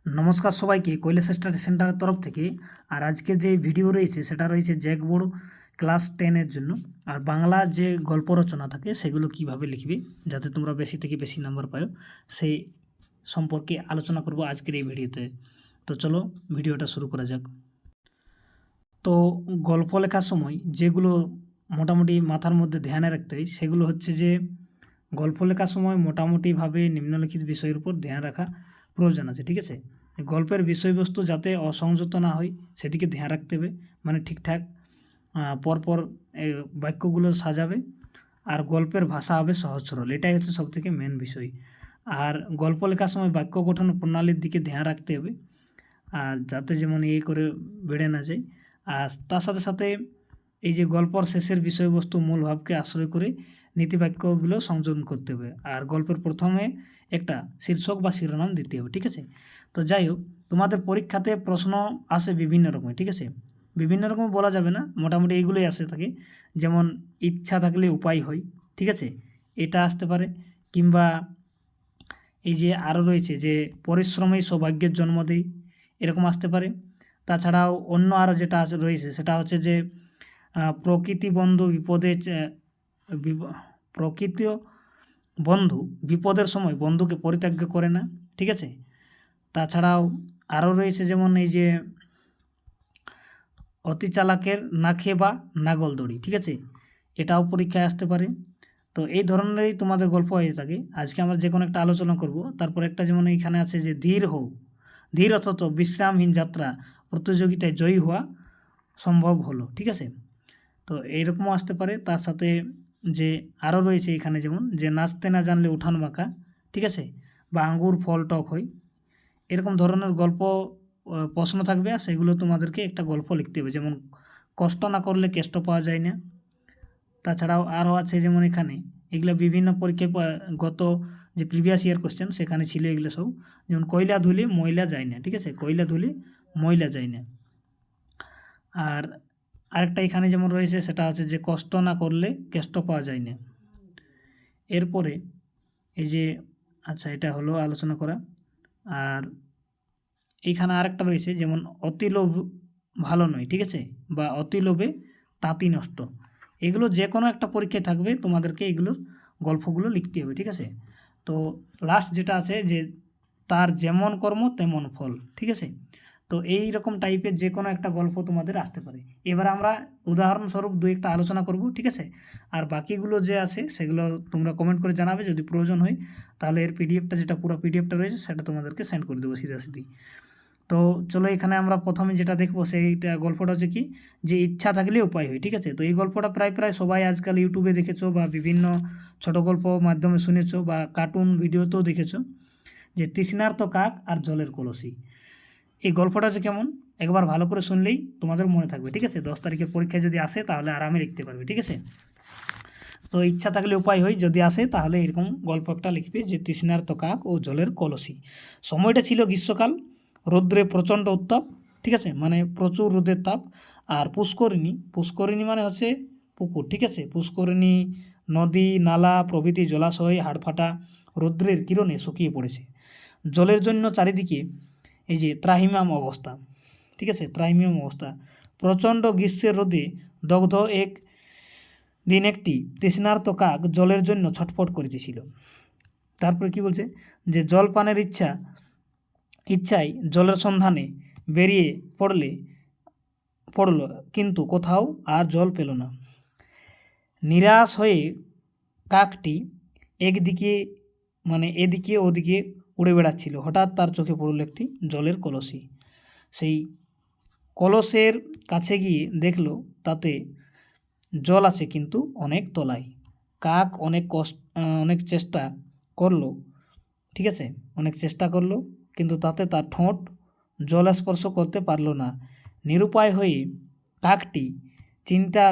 নমস্কার সবাইকে কৈলাস স্টাডি সেন্টারের তরফ থেকে। আর আজকে যে ভিডিও রয়েছে সেটা রয়েছে জ্যাকবোর্ড ক্লাস 10-এর জন্য। আর বাংলা যে গল্প রচনা থাকে সেগুলো কিভাবে লিখবে যাতে তোমরা বেশি থেকে বেশি নাম্বার পাও সেই সম্পর্কে আলোচনা করব আজকের এই ভিডিওতে। তো চলো ভিডিওটা শুরু করা যাক। তো গল্প লেখার সময় যেগুলো মোটামুটি মাথার মধ্যে ধ্যানে রাখতে হয় সেগুলো হচ্ছে যে গল্প লেখার সময় মোটামুটিভাবে নিম্নলিখিত বিষয়ের উপর ধ্যান রাখা প্রয়োজন আছে। ঠিক আছে, গল্পের বিষয়বস্তু যাতে অসংযত না হয় সেদিকে ধ্যান রাখতে হবে, মানে ঠিকঠাক পরপর বাক্যগুলো সাজাবে। আর গল্পের ভাষা হবে সহজ সরল, এটাই হচ্ছে সবথেকে মেন বিষয়। আর গল্প লেখার সময় বাক্য গঠন প্রণালীর দিকে ধ্যান রাখতে হবে, আর যাতে যেমন করে বেড়ে না যায়। আর তার সাথে সাথে এই যে গল্পর শেষের বিষয়বস্তু মূল ভাবকে আশ্রয় করে নীতিবাক্যগুলো সংযোজন করতে হবে। আর গল্পের প্রথমে একটা শীর্ষক বা শিরোনাম দিতে হবে। ঠিক আছে, তো যাই হোক, তোমাদের পরীক্ষাতে প্রশ্ন আসে বিভিন্ন রকমের। ঠিক আছে, বিভিন্ন রকম বলা যাবে না, মোটামুটি এইগুলোই আসে থাকে। যেমন ইচ্ছা থাকলে উপায় হয়, ঠিক আছে, এটা আসতে পারে। কিংবা এই যে আরও রয়েছে যে পরিশ্রমই সৌভাগ্যের জন্ম দেয়, এরকম আসতে পারে। তাছাড়াও অন্য আরও যেটা রয়েছে সেটা হচ্ছে যে প্রকৃতি বন্ধু প্রকৃতি বন্ধু বিপদের সময় বন্ধুকে পরিত্যাগ করে না। ঠিক আছে, তাছাড়াও আরও রয়েছে যেমন এই যে অতি চালাকের না খেয়ে বা নাগল দড়ি। ঠিক আছে, এটাও পরীক্ষায় আসতে পারে। তো এই ধরনেরই তোমাদের গল্প হয়ে থাকে। আজকে আমরা যে কোনো একটা আলোচনা করব। তারপর একটা যেমন এইখানে আছে যে ধীর হও, ধীর অথচ বিশ্রামহীন যাত্রা প্রতিযোগিতায় জয়ী হওয়া সম্ভব হলো। ঠিক আছে, তো এইরকমও আসতে পারে। তার সাথে যে আরও রয়েছে এখানে যেমন যে নাচতে না জানলে উঠান বাঁকা, ঠিক আছে, বা আঙ্গুর ফল টক হয়, এরকম ধরনের গল্প প্রশ্ন থাকবে। আর সেগুলো তোমাদেরকে একটা গল্প লিখতে হবে। যেমন কষ্ট না করলে কেষ্ট পাওয়া যায় না। তাছাড়াও আরও আছে যেমন এখানে এগুলো বিভিন্ন পরীক্ষায় গত যে প্রিভিয়াস ইয়ার কোশ্চেন সেখানে ছিল এগুলো সব। যেমন কয়লা ধুলে ময়লা যায় না। ঠিক আছে, কয়লা ধুলে ময়লা যায় না। আর আরেকটা এখানে যেমন রয়েছে সেটা হচ্ছে যে কষ্ট না করলে কেষ্ট পাওয়া যায় না। এরপরে এই যে আচ্ছা, এটা হলো আলোচনা করা। আর এইখানে আরেকটা রয়েছে যেমন অতি লোভ ভালো নয়। ঠিক আছে, বা অতি লোভে তাঁতি নষ্ট। এগুলো যে কোনো একটা পরীক্ষায় থাকবে, তোমাদেরকে এগুলোর গল্পগুলো লিখতে হবে। ঠিক আছে, তো লাস্ট যেটা আছে যে তার যেমন কর্ম তেমন ফল। ঠিক আছে, তো এই রকম টাইপের যে কোনো একটা গল্প তোমাদের আসতে পারে। এবার আমরা উদাহরণস্বরূপ দু একটা আলোচনা করব। ঠিক আছে, আর বাকিগুলো যে আছে সেগুলো তোমরা কমেন্ট করে জানাবে, যদি প্রয়োজন হয় তাহলে এর পিডিএফটা, যেটা পুরো পিডিএফটা রয়েছে সেটা তোমাদেরকে সেন্ড করে দেবো সিধাসিধি। তো চলো এখানে আমরা প্রথমে যেটা দেখবো সেইটা গল্পটা হচ্ছে কি, যে ইচ্ছা থাকলে উপায় হয়। ঠিক আছে, তো এই গল্পটা প্রায় প্রায় সবাই আজকাল ইউটিউবে দেখেছো বা বিভিন্ন ছোট গল্প মাধ্যমে শুনেছো বা কার্টুন ভিডিওতেও দেখেছো, যে তৃষ্ণার্ত কাক আর জলের কলসি। এই গল্পটা হচ্ছে কেমন, একবার ভালো করে শুনলেই তোমাদের মনে থাকবে। ঠিক আছে, 10 তারিখের পরীক্ষায় যদি আসে তাহলে আরামে লিখতে পারবে। ঠিক আছে, তো ইচ্ছা থাকলে উপায় হয় যদি আসে তাহলে এরকম গল্প একটা লিখবে যে তৃষ্ণার্ত কাক ও জলের কলসি। সময়টা ছিল গ্রীষ্মকাল, রৌদ্রে প্রচণ্ড উত্তাপ। ঠিক আছে, মানে প্রচুর রোদের তাপ। আর পুষ্করিণী, পুষ্করিণী মানে হচ্ছে পুকুর। ঠিক আছে, পুষ্করিণী নদী নালা প্রভৃতি জলাশয় হাড়ফাটা রৌদ্রের কিরণে শুকিয়ে পড়েছে। জলের জন্য চারিদিকে এই যে ত্রাহিমাম অবস্থা। ঠিক আছে, ত্রাহিমাম অবস্থা। প্রচণ্ড গ্রীষ্মের রোদে দগ্ধ এক দিন একটি তৃষ্ণার্ত কাক জলের জন্য ছটফট করিতেছিল। তারপরে কি বলছে, যে জল পানের ইচ্ছায় জলের সন্ধানে বেরিয়ে পড়ল, কিন্তু কোথাও আর জল পেল না। নিরাশ হয়ে কাকটি এদিকে ওদিকে উড়ে বেড়াচ্ছিল। হঠাৎ তার চোখে পড়ল একটি জলের কলসি। সেই কলসের কাছে গিয়ে দেখল তাতে জল আছে, কিন্তু অনেক তলায়। কাক অনেক চেষ্টা করলো। ঠিক আছে, অনেক চেষ্টা করলো, কিন্তু তাতে তার ঠোঁট জল স্পর্শ করতে পারল না। নিরুপায় হয়ে কাকটি চিন্তা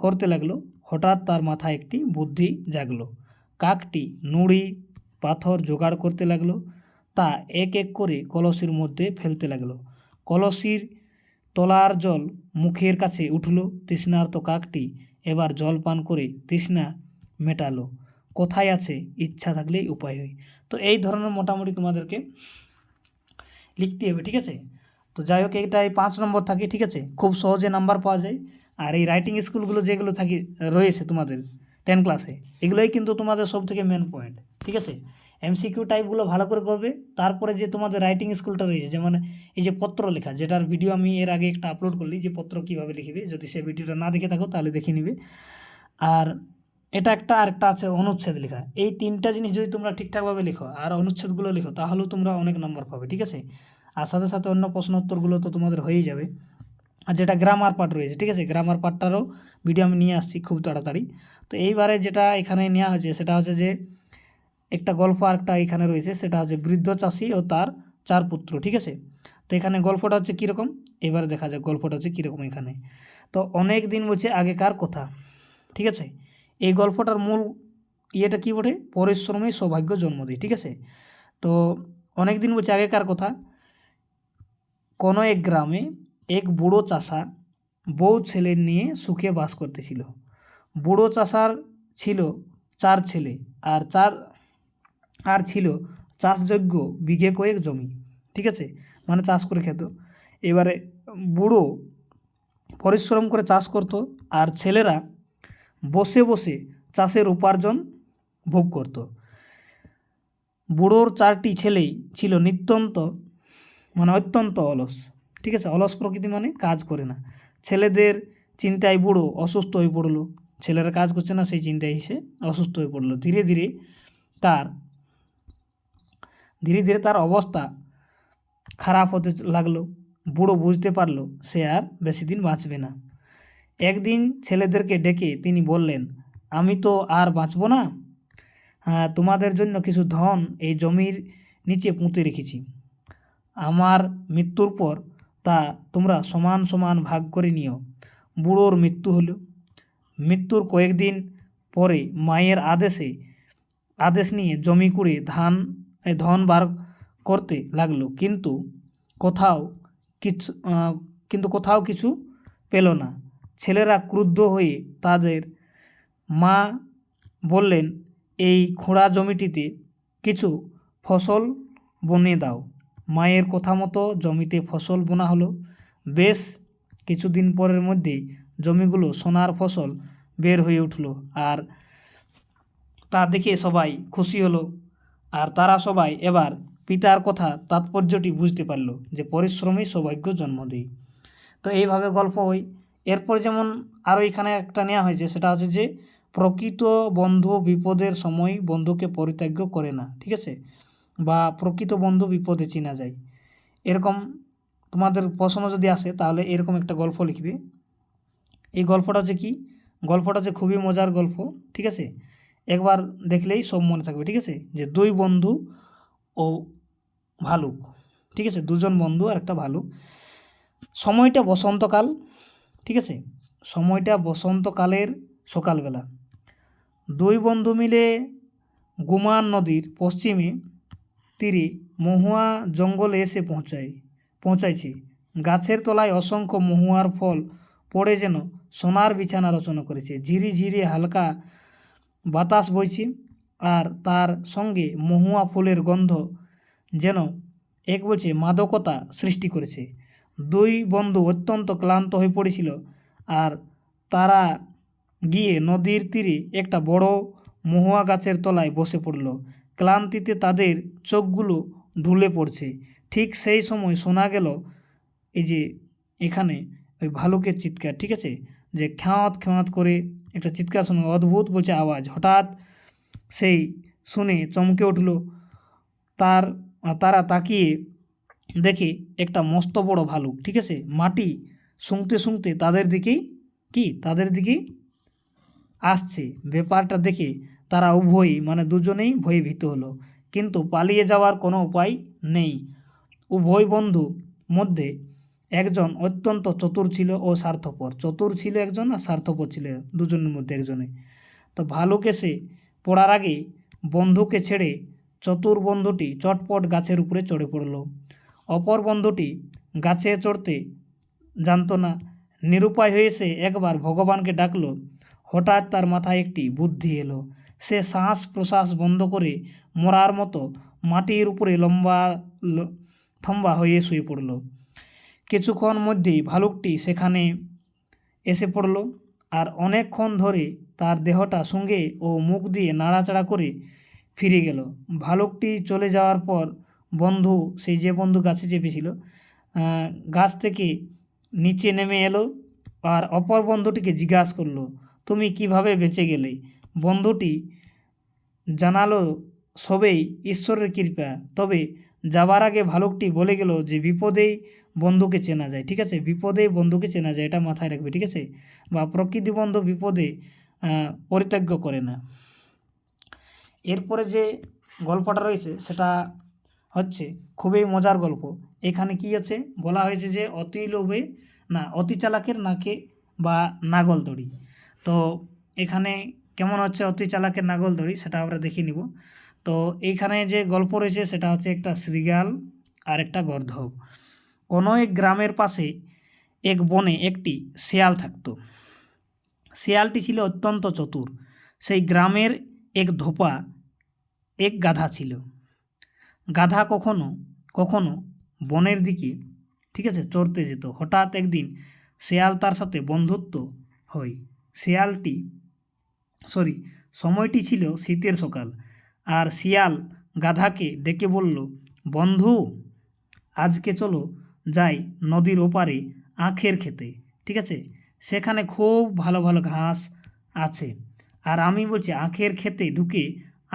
করতে লাগলো। হঠাৎ তার মাথায় একটি বুদ্ধি জাগলো। কাকটি নুড়ি পাথর জোগাড় করতে লাগলো, তা এক এক করে কলসির মধ্যে ফেলতে লাগলো। কলসির তলার জল মুখের কাছে উঠল। তৃষ্ণার্ত কাকটি এবার জল পান করে তৃষ্ণা মেটালো। কোথায় আছে ইচ্ছা থাকলেই উপায় হয়। তো এই ধরনের মোটামুটি তোমাদেরকে লিখতে হবে, ঠিক আছে। তো যাই হোক, এইটাই 5 নম্বর থাকে, ঠিক আছে, খুব সহজে নাম্বার পাওয়া যায়। আর এই রাইটিং স্কুলগুলো যেগুলো থাকে রয়েছে তোমাদের 10 ক্লাসে, এগুলোই কিন্তু তোমাদের সব থেকে মেন পয়েন্ট, ঠিক আছে। এমসিকিউ টাইপগুলো ভালো করে করবে। তারপরে যে তোমাদের রাইটিং স্কুলটা রয়েছে, যেমন এই যে পত্র লেখা, যেটার ভিডিও আমি এর আগে একটা আপলোড করলি, যে পত্র কীভাবে লিখবে, যদি সে ভিডিওটা না দেখে থাকো তাহলে দেখে নিবে। আর এটা একটা, আরেকটা আছে অনুচ্ছেদ লেখা। এই 3টা জিনিস যদি তোমরা ঠিকঠাকভাবে লেখো আর অনুচ্ছেদগুলো লেখো, তাহলেও তোমরা অনেক নম্বর পাবে, ঠিক আছে। আর সাথে সাথে অন্য প্রশ্ন উত্তরগুলো তো তোমাদের হয়েই যাবে। আর যেটা গ্রামার পার্ট রয়েছে, ঠিক আছে, গ্রামার পার্টটারও ভিডিও আমি নিয়ে আসছি খুব তাড়াতাড়ি। তো এইবারে যেটা এখানে নেওয়া হয়েছে সেটা হচ্ছে যে একটা গল্প আরেকটা এখানে রয়েছে, সেটা হচ্ছে বৃদ্ধ চাষি ও তার 4 পুত্র, ঠিক আছে। তো এখানে গল্পটা হচ্ছে কীরকম, এবারে দেখা যাক গল্পটা হচ্ছে কীরকম এখানে। তো অনেক দিন বলছে আগেকার কথা, ঠিক আছে। এই গল্পটার মূল ইয়েটা কী বটে, পরিশ্রমী সৌভাগ্য জন্ম দেয়, ঠিক আছে। তো অনেক দিন বলছে আগেকার কথা, কোনো এক গ্রামে এক বুড়ো চাষা বউ ছেলে নিয়ে সুখে বাস করতেছিল। বুড়ো চাষার ছিল 4 ছেলে আর ছিল চাষযোগ্য বিঘে কয়েক জমি, ঠিক আছে, মানে চাষ করে খেত। এবারে বুড়ো পরিশ্রম করে চাষ করত, আর ছেলেরা বসে বসে চাষের উপার্জন ভোগ করত। বুড়োর 4টি ছেলেই ছিল অত্যন্ত অলস, ঠিক আছে। অলস প্রকৃতি মানে কাজ করে না। ছেলেদের চিন্তায় বুড়ো অসুস্থ হয়ে পড়লো। ছেলেরা কাজ করছে না, সেই চিন্তায় সে অসুস্থ হয়ে পড়লো। ধীরে ধীরে তার অবস্থা খারাপ হতে লাগলো। বুড়ো বুঝতে পারলো সে আর বেশি দিন বাঁচবে না। একদিন ছেলেদেরকে ডেকে তিনি বললেন, আমি তো আর বাঁচব না। তোমাদের জন্য কিছু ধন এই জমির নিচে পুঁতে রেখেছি। আমার মৃত্যুর পর তা তোমরা সমান সমান ভাগ করে নিও। বুড়োর মৃত্যু হলো। মৃত্যুর কয়েকদিন পরে মায়ের আদেশ নিয়ে জমি কুড়ে ধন বার করতে লাগলো, কিন্তু কোথাও কিছু পেল না। ছেলেরা ক্রুদ্ধ হয়ে তাদের মা বললেন, এই খোঁড়া জমিটিতে কিছু ফসল বনে দাও। মায়ের কথা মতো জমিতে ফসল বোনা হলো। বেশ কিছুদিন পরের মধ্যেই জমিগুলো সোনার ফসল বের হয়ে উঠল, আর তা দেখে সবাই খুশি হলো। আর তারা সবাই এবার পিতার কথা তাৎপর্যটি বুঝতে পারল, যে পরিশ্রমী সৌভাগ্য জন্ম দেয়। তো এইভাবে গল্প হয়। এরপর যেমন আরও এখানে একটা নেওয়া হয়েছে, সেটা হচ্ছে যে প্রকৃত বন্ধু বিপদের সময় বন্ধুকে পরিত্যাগ করে না, ঠিক আছে, বা প্রকৃত বন্ধু বিপদে চেনা যায়। এরকম তোমাদের প্রশ্ন যদি আসে তাহলে এরকম একটা গল্প লিখবে। এই গল্পটা যে কি, গল্পটা যে খুবই মজার গল্প, ঠিক আছে। একবার দেখলেই সব মনে থাকবে, ঠিক আছে। যে 2 বন্ধু ও ভালুক, ঠিক আছে, 2জন বন্ধু আর একটা ভালুক। সময়টা বসন্তকাল, ঠিক আছে, সময়টা বসন্তকালের সকালবেলা। 2 বন্ধু মিলে গুমান নদীর পশ্চিমে তীরে মহুয়া জঙ্গলে এসে পৌঁছাইছে। গাছের তলায় অসংখ্য মহুয়ার ফল পড়ে যেন সোনার বিছানা রচনা করেছে। ঝিরি ঝিরি হালকা বাতাস বইছে, আর তার সঙ্গে মহুয়া ফুলের গন্ধ যেন এক বলছে মাদকতা সৃষ্টি করেছে। 2 বন্ধু অত্যন্ত ক্লান্ত হয়ে পড়েছিল, আর তারা গিয়ে নদীর তীরে একটা বড় মহুয়া গাছের তলায় বসে পড়ল। ক্লান্তিতে তাদের চোখগুলো ঢুলে পড়ছে। ঠিক সেই সময় শোনা গেল এই যে এখানে ওই ভালুকের চিৎকার, ঠিক আছে, যে খ্যাঁত খ্যাঁত করে একটা চিৎকার শোনা, অদ্ভুত বলছে আওয়াজ। হঠাৎ সেই শুনে চমকে উঠল। তারা তাকিয়ে দেখে একটা মস্ত বড় ভালুক, ঠিক আছে, মাটি শুঁকতে শুঁকতে তাদের দিকেই আসছে। ব্যাপারটা দেখে তারা উভয়ই মানে দুজনেই ভয়ে ভীত হলো, কিন্তু পালিয়ে যাওয়ার কোনো উপায় নেই। উভয় বন্ধু মধ্যে একজন অত্যন্ত চতুর ছিল ও স্বার্থপর। চতুর ছিল একজন আর স্বার্থপর ছিল দুজনের মধ্যে একজনে। তো ভালুক এসে পড়ার আগে বন্ধুকে ছেড়ে চতুর বন্ধুটি চটপট গাছের উপরে চড়ে পড়ল। অপর বন্ধুটি গাছে চড়তে জানত না। নিরুপায় হয়ে সে একবার ভগবানকে ডাকল। হঠাৎ তার মাথায় একটি বুদ্ধি এলো। সে শ্বাস প্রশ্বাস বন্ধ করে মরার মতো মাটির উপরে থম্বা হয়ে শুয়ে পড়ল। কিছুক্ষণ মধ্যেই ভালুকটি সেখানে এসে পড়ল আর অনেকক্ষণ ধরে তার দেহটা সঙ্গে ও মুখ দিয়ে নাড়াচাড়া করে ফিরে গেল। ভালুকটি চলে যাওয়ার পর বন্ধু, সেই যে বন্ধু গাছে চেপেছিল, গাছ থেকে নিচে নেমে এলো আর অপর বন্ধুটিকে জিজ্ঞাসা করলো, তুমি কিভাবে বেঁচে গেলে? বন্ধুটি জানালো সবেই ঈশ্বরের কৃপা। তবে যাবার আগে ভালুকটি বলে গেল যে বিপদেই বন্ধুকে চেনা যায়। ঠিক আছে, বিপদেই বন্ধুকে চেনা যায়, এটা মাথায় রাখবে। ঠিক আছে, বা প্রকৃতি বন্ধু বিপদে পরিত্যাগ করে না। এরপরে যে গল্পটা রয়েছে সেটা হচ্ছে খুবই মজার গল্প। এখানে কি আছে বলা হয়েছে যে অতি চালাকের নাকে বা নাগল দড়ি। তো এখানে কেমন হচ্ছে অতি চালাকের নাগল দড়ি সেটা আমরা দেখে নিব। তো এইখানে যে গল্প রয়েছে সেটা হচ্ছে একটা শৃগাল আর একটা গর্ধব। কোনো এক গ্রামের পাশে এক বনে একটি শেয়াল থাকতো। শেয়ালটি ছিল অত্যন্ত চতুর। সেই গ্রামের এক ধোপা এক গাধা ছিল। গাধা কখনো কখনো বনের দিকে, ঠিক আছে, চড়তে যেত। হঠাৎ একদিন শেয়াল তার সাথে বন্ধুত্ব হয়। সময়টি ছিল শীতের সকাল। আর শিয়াল গাধাকে ডেকে বলল, বন্ধু, আজকে চলো যাই নদীর ওপারে আখের খেতে। ঠিক আছে, সেখানে খুব ভালো ভালো ঘাস আছে। আর আমি বলছি আখের খেতে ঢুকে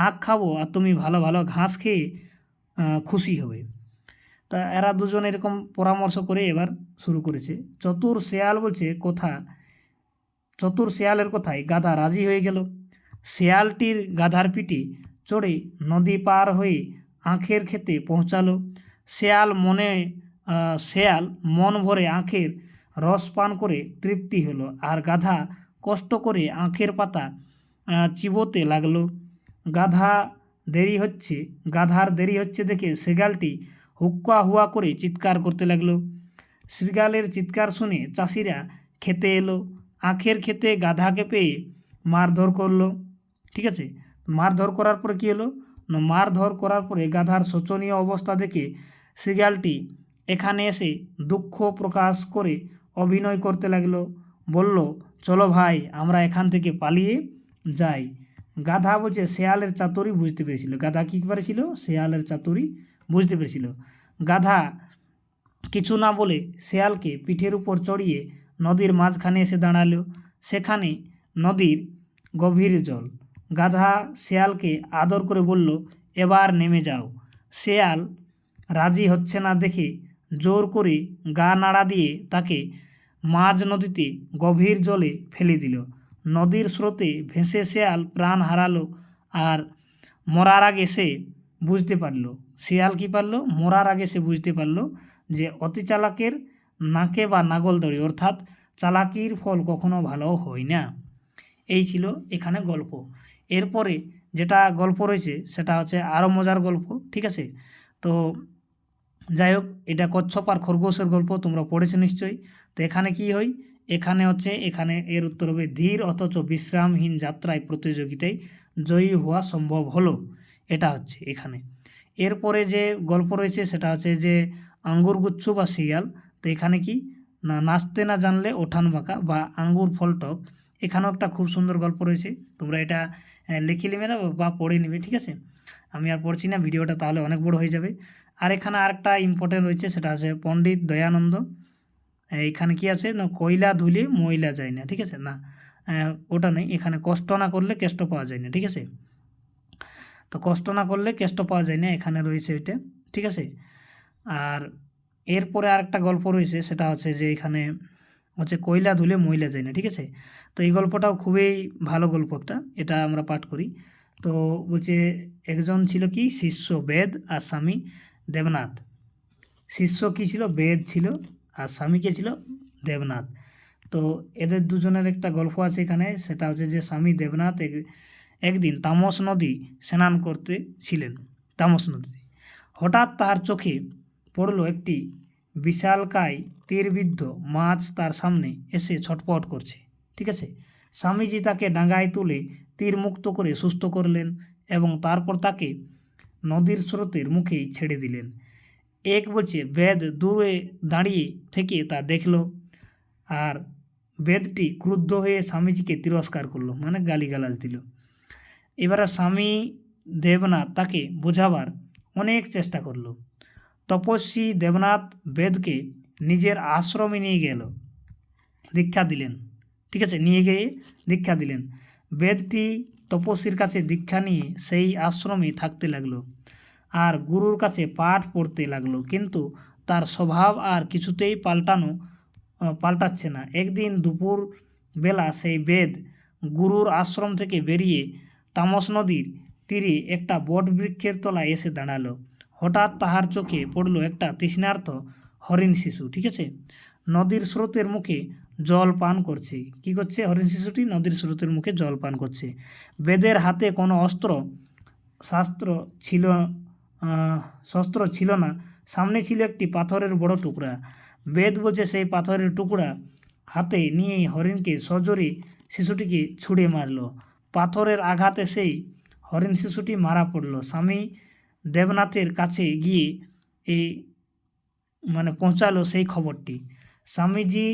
আখ খাবো আর তুমি ভালো ভালো ঘাস খেয়ে খুশি হবে। তা এরা দুজন এরকম পরামর্শ করে এবার শুরু করেছে। চতুর শেয়ালের কথায় গাধা রাজি হয়ে গেল। শেয়ালটির গাধার পিঠে চড়ে নদী পার হয়ে আখের খেতে পৌঁছালো। শেয়াল মন ভরে আখের রস পান করে তৃপ্তি হলো আর গাধা কষ্ট করে আখের পাতা চিবোতে লাগলো। গাধার দেরি হচ্ছে দেখে শৃগালটি হুক্কা হুয়া করে চিৎকার করতে লাগলো। শৃগালের চিৎকার শুনে চাষিরা খেতে এলো। আখের খেতে গাধাকে পেয়ে মারধর করলো। ঠিক আছে, মারধর করার পরে কী হলো না, মারধর করার পরে গাধার শোচনীয় অবস্থা দেখে শৃগালটি এখানে এসে দুঃখ প্রকাশ করে অভিনয় করতে লাগলো। বলল, চলো ভাই, আমরা এখান থেকে পালিয়ে যাই। গাধা বলছে শেয়ালের চাতুরি বুঝতে পেরেছিল। গাধা কী করেছিল? শেয়ালের চাতুরি বুঝতে পেরেছিল। গাধা কিছু না বলে শেয়ালকে পিঠের উপর চড়িয়ে নদীর মাঝখানে এসে দাঁড়ালো। সেখানে নদীর গভীর জল। গাধা শেয়ালকে আদর করে বলল, এবার নেমে যাও। শেয়াল রাজি হচ্ছে না দেখে জোর করে গা নাড়া দিয়ে তাকে মাঝ নদীতে গভীর জলে ফেলে দিল। নদীর স্রোতে ভেসে শেয়াল প্রাণ হারালো। আর মরার আগে সে বুঝতে পারল যে অতি চালাকের নাকে বা নাগল দড়ি, অর্থাৎ চালাকির ফল কখনো ভালো হয় না। এই ছিল এখানে গল্প। এরপরে যেটা গল্প রয়েছে সেটা হচ্ছে আরও মজার গল্প। ঠিক আছে, তো যাই হোক, এটা কচ্ছপ আর খরগোশের গল্প, তোমরা পড়েছো নিশ্চয়ই। তো এখানে কি হয়, এখানে এর উত্তর হবে ধীর অথচ বিশ্রামহীন যাত্রায় প্রতিযোগিতায় জয়ী হওয়া সম্ভব হলো। এটা হচ্ছে এখানে। এরপরে যে গল্প রয়েছে সেটা হচ্ছে যে আঙ্গুর গুচ্ছ বা শিয়াল। তো এখানে কি না, নাচতে না জানলে ওঠান বাঁকা বা আঙ্গুর ফল টক। এখানেও একটা খুব সুন্দর গল্প রয়েছে, তোমরা এটা লিখে নেবে না বা পড়ে নেবে। ঠিক আছে, আমি আর পড়ছি না, ভিডিওটা তাহলে অনেক বড় হয়ে যাবে। আর এখানে আরেকটা ইম্পর্টেন্ট রয়েছে সেটা আছে পণ্ডিত দয়ানন্দ। এখানে কি আছে না, কয়লা ধুলে ময়লা যায় না। ঠিক আছে, না ওটা নেই, এখানে কষ্ট না করলে কেষ্ট পাওয়া যায় না। ঠিক আছে, তো কষ্ট না করলে কেষ্ট পাওয়া যায় না, এখানে রয়েছে এটা। ঠিক আছে, আর এরপরে আরেকটা গল্প রয়েছে সেটা হচ্ছে যে এখানে হচ্ছে কয়লা ধুলে ময়লা যায় না। ঠিক আছে, তো এই গল্পটাও খুবই ভালো গল্প একটা, এটা আমরা পাঠ করি। তো বলছে একজন ছিল কি শিষ্য বেদ আর স্বামী দেবনাথ। শিষ্য কি ছিল? বেদ ছিল, আর স্বামী কে ছিল? দেবনাথ। তো এদের দুজনের একটা গল্প আছে এখানে, সেটা হচ্ছে যে স্বামী দেবনাথ একদিন তামস নদী স্নান করতে ছিলেন। তামস নদীতে হঠাৎ তাহার চোখে পড়ল একটি বিশালকায় তীরবিদ্ধ মাছ তার সামনে এসে ছটপট করছে। ঠিক আছে, স্বামীজি তাকে ডাঙায় তুলে তীর মুক্ত করে সুস্থ করলেন এবং তারপর তাকে নদীর স্রোতের মুখেই ছেড়ে দিলেন। এক বলছে বেদ দূরে দাঁড়িয়ে থেকে তা দেখল, আর বেদটি ক্রুদ্ধ হয়ে স্বামীজিকে তিরস্কার করলো, মানে গালিগালাজ দিল। এবারে স্বামী দেবনাথ তাকে বোঝাবার অনেক চেষ্টা করলো। তপস্বী দেবনাথ বেদকে নিজের আশ্রমে নিয়ে গেল, দীক্ষা দিলেন। ঠিক আছে, নিয়ে গিয়ে দীক্ষা দিলেন। বেদটি তপস্বীর কাছে দীক্ষা নিয়ে সেই আশ্রমে থাকতে লাগলো আর গুরুর কাছে পাঠ পড়তে লাগলো, কিন্তু তার স্বভাব আর কিছুতেই পাল্টাচ্ছে না। একদিন দুপুর বেলা সেই বেদ গুরুর আশ্রম থেকে বেরিয়ে তামস নদীর তীরে একটা বটবৃক্ষের তলায় এসে দাঁড়ালো। হঠাৎ তাহার চোখে পড়ল একটা তৃষ্ণার্ত হরিণ শিশু। ঠিক আছে, নদীর স্রোতের মুখে জল পান করছে। কি করছে হরিণ শিশুটি? নদীর স্রোতের মুখে জল পান করছে। বেদের হাতে কোনো শস্ত্র ছিল না, সামনে ছিল একটি পাথরের বড় টুকরা। বেদ বলছে সেই পাথরের টুকরা হাতে নিয়েই হরিণকে সজোরে শিশুটিকে ছুঁড়ে মারল। পাথরের আঘাতে সেই হরিণ শিশুটি মারা পড়ল। স্বামী দেবনাথের কাছে গিয়ে এই পৌঁছালো সেই খবরটি। স্বামীজি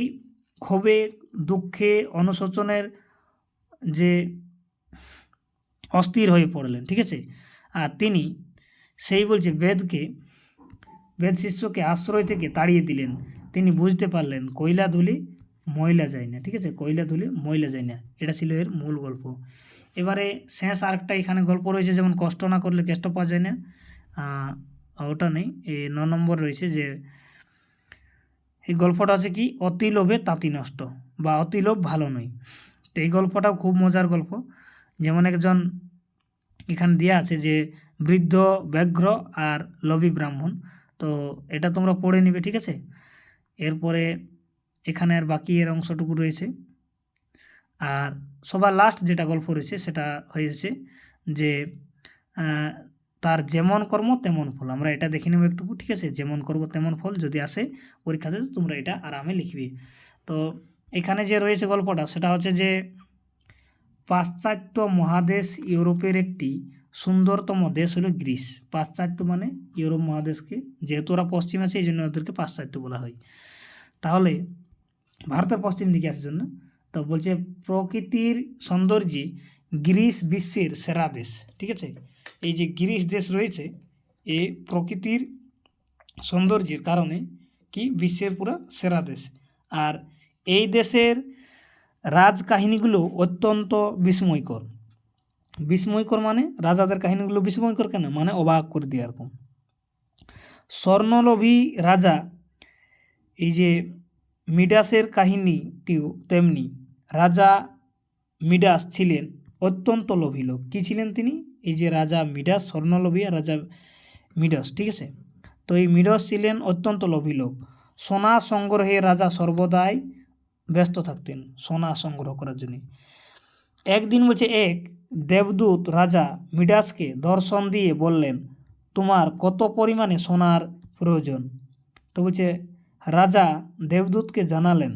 ক্ষোভে, দুঃখে, অনুশোচনের যে অস্থির হয়ে পড়লেন। ঠিক আছে, আর তিনি সেই বলছে বেদ শিষ্যকে আশ্রয় থেকে তাড়িয়ে দিলেন। তিনি বুঝতে পারলেন কয়লা ধুলে ময়লা যায় না। ঠিক আছে, কয়লা ধুলে ময়লা যায় না, এটা ছিল এর মূল গল্প। এবারে শেষ আরেকটা এখানে গল্প রয়েছে, যেমন কষ্ট না করলে কেষ্ট পাওয়া যায় না, ওটা নেই। এই 9 নম্বর রয়েছে যে এই গল্পটা আছে কি, অতি লোভে তাঁতি নষ্ট, বা অতি লোভ ভালো নয়। তো এই গল্পটাও খুব মজার গল্প। যেমন একজন এখানে দেওয়া আছে যে বৃদ্ধ ব্যাঘ্র আর লোভী ব্রাহ্মণ। তো এটা তোমরা পড়ে নিবে। ঠিক আছে, এরপরে এখানে আর বাকি এর অংশটুকু রয়েছে। আর সবার লাস্ট যেটা গল্প রয়েছে সেটা হয়েছে যে তার যেমন কর্ম তেমন ফল। আমরা এটা দেখে নেব একটু। ঠিক আছে, যেমন কর্ম তেমন ফল যদি আসে পরীক্ষাতে তোমরা এটা আরামে লিখবে। তো এখানে যে রয়েছে গল্পটা সেটা হচ্ছে যে পাশ্চাত্য মহাদেশ ইউরোপের একটি সুন্দরতম দেশ হলো গ্রিস। পাশ্চাত্য মানে ইউরোপ মহাদেশকে, যেহেতু ওরা পশ্চিম আছে এই জন্য ওদেরকে পাশ্চাত্য বলা হয়। তাহলে ভারতের পশ্চিম দিকে আসার জন্য তো বলছে প্রকৃতির সৌন্দর্যে গ্রিস বিশ্বের সেরা দেশ। ঠিক আছে, এই যে গ্রিস দেশ রয়েছে এই প্রকৃতির সৌন্দর্যের কারণে কি বিশ্বের পুরো সেরা দেশ। আর এই দেশের রাজকাহিনীগুলো অত্যন্ত বিস্ময়কর মানে রাজাদের কাহিনীগুলো বিস্ময়কর কেন, মানে অবাক করে দিয়ে এরকম। স্বর্ণলোভী রাজা, এই যে মিডাসের কাহিনীটিও তেমনি। রাজা মিডাস ছিলেন অত্যন্ত লোভী লোক। কী ছিলেন তিনি? এই যে রাজা মিডাস, স্বর্ণলোভী আর রাজা মিডাস। ঠিক আছে, তো এই মিডাস ছিলেন অত্যন্ত লোভী লোক। সোনা সংগ্রহে রাজা সর্বদাই ব্যস্ত থাকতেন, সোনা সংগ্রহ করার জন্য। একদিন বলছে এক দেবদূত রাজা মিডাসকে দর্শন দিয়ে বললেন, তোমার কত পরিমাণে সোনার প্রয়োজন? তো বলছে রাজা দেবদূতকে জানালেন,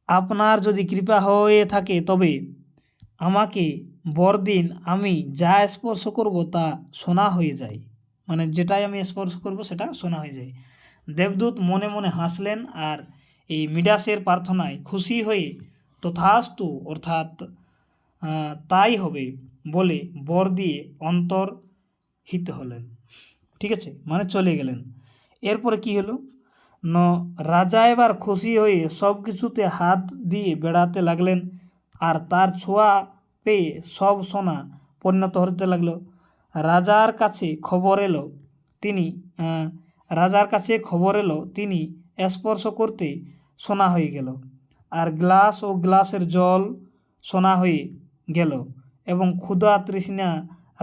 আপনার যদি কৃপা হয়ে থাকে তবে আমাকে বর দিন, আমি যা স্পর্শ করব তা সোনা হয়ে যায়। মানে যেটাই আমি স্পর্শ করব সেটা সোনা হয়ে যায়। দেবদূত মনে মনে হাসলেন আর এই মিডাসের প্রার্থনায় খুশি হয়ে তথাস্তু অর্থাৎ তাই হবে বলে বর দিয়ে অন্তর্হিত হলেন। ঠিক আছে, মানে চলে গেলেন। এরপরে কি হলো রাজা এবার খুশি হয়ে সব কিছুতে হাত দিয়ে বেড়াতে লাগলেন আর তার ছোঁয়া পেয়ে সব সোনা পরিণত হতে লাগলো। রাজার কাছে খবর এলো তিনি স্পর্শ করতে সোনা হয়ে গেল, আর গ্লাস ও গ্লাসের জল সোনা হয়ে গেল, এবং ক্ষুধা তৃষ্ণা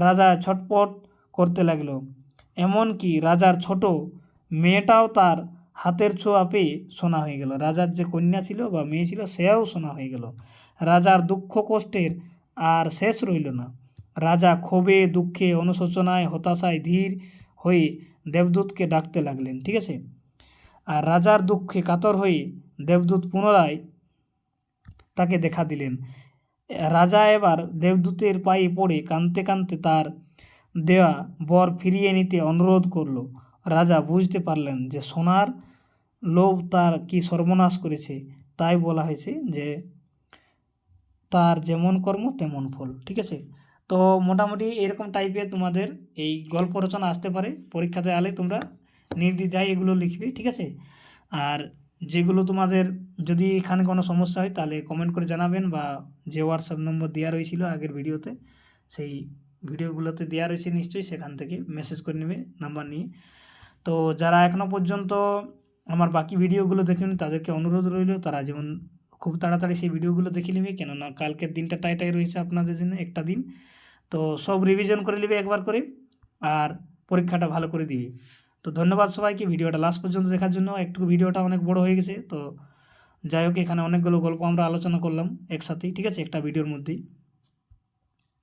রাজা ছটপট করতে লাগলো। এমনকি রাজার ছোট মেয়েটাও তার হাতের ছোঁয়া পেয়ে সোনা হয়ে গেল। রাজার যে কন্যা ছিল বা মেয়ে ছিল সেও সোনা হয়ে গেল। রাজার দুঃখ কষ্টের আর শেষ রইল না। রাজা ক্ষোভে, দুঃখে, অনুশোচনায়, হতাশায় ধীর হয়ে দেবদূতকে ডাকতে লাগলেন। ঠিক আছে, আর রাজার দুঃখে কাতর হয়ে দেবদূত পুনরায় তাকে দেখা দিলেন। রাজা এবার দেবদূতের পায়ে পড়ে কাঁদতে কাঁদতে তার দেওয়া বর ফিরিয়ে নিতে অনুরোধ করল। রাজা বুঝতে পারলেন যে সোনার লোভ তার কি সর্বনাশ করেছে, তাই বলা হয়েছে যে তার যেমন কর্ম তেমন ফল। ঠিক আছে, তো মোটামুটি এরকম টাইপের তোমাদের এই গল্প রচনা আসতে পারে। পরীক্ষাতে আলে তোমরা নির্দ্বিধায় এগুলো লিখবে। ঠিক আছে, আর যেগুলো তোমাদের যদি এখানে কোনো সমস্যা হয় তাহলে কমেন্ট করে জানাবেন, বা যে হোয়াটসঅ্যাপ নম্বর দেওয়া রয়েছিল আগের ভিডিওতে, সেই ভিডিওগুলোতে দেওয়া রয়েছে নিশ্চয়ই, সেখান থেকে মেসেজ করে নেবে নাম্বার নিয়ে। তো যারা এখনও পর্যন্ত আমার বাকি ভিডিওগুলো দেখেনি তাদেরকে অনুরোধ রইল তারা যেমন খুব তাড়াতাড়ি সেই ভিডিওগুলো দেখে নেবে, কেননা কালকের দিনটা টাইটাই রয়েছে আপনাদের জন্য একটা দিন। তো সব রিভিশন করে নেবে একবার করে, আর পরীক্ষাটা ভালো করে দিবে। তো ধন্যবাদ সবাইকে ভিডিওটা লাস্ট পর্যন্ত দেখার জন্য। একটু ভিডিওটা অনেক বড় হয়ে গেছে, তো যাই হোক এখানে অনেকগুলো গল্প আমরা আলোচনা করলাম একসাথেই, ঠিক আছে, একটা ভিডিওর মধ্যেই।